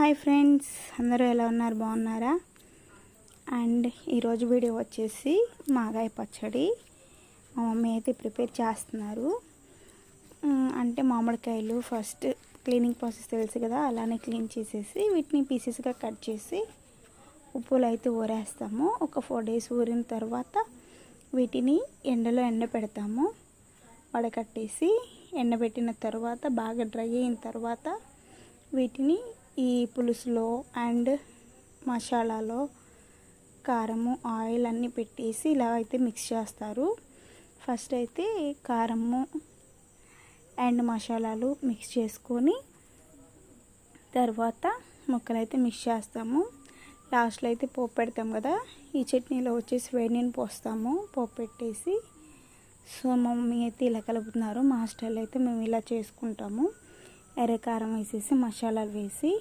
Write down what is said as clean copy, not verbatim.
Hi friends, అందరూ ఎలా ఉన్నారు? బాగున్నారా? అండ్ ఈరోజు వీడియో వచ్చేసి మాగాయ పచ్చడి మా మమ్మీ అయితే ప్రిపేర్ చేస్తున్నారు. అంటే మామిడికాయలు ఫస్ట్ క్లీనింగ్ ప్రాసెస్ తెలుసు కదా, అలానే క్లీన్ చేసేసి వీటిని పీసెస్గా కట్ చేసి ఉప్పులో అయితే ఊరేస్తాము. ఒక 4 days ఊరిన తర్వాత వీటిని ఎండలో పెడతాము. వడకట్టేసి ఎండబెట్టిన తర్వాత బాగా డ్రై అయిన తర్వాత వీటిని ఈ పులుసులో అండ్ మసాలాలో కారము ఆయిల్ అన్నీ పెట్టేసి ఇలా అయితే మిక్స్ చేస్తారు. ఫస్ట్ అయితే కారము అండ్ మసాలాలు మిక్స్ చేసుకొని తర్వాత ముక్కలైతే మిక్స్ చేస్తాము. లాస్ట్లో అయితే పోపు పెడతాం కదా, ఈ చట్నీలో వచ్చేసి వేడి నీళ్ళు పోస్తాము పోపు పెట్టేసి. సో మమ్మీ అయితే ఇలా కలుపుతున్నారు. మా స్టైల్ అయితే మేము ఇలా చేసుకుంటాము. ఎర్రకారం వేసేసి మసాలాలు వేసి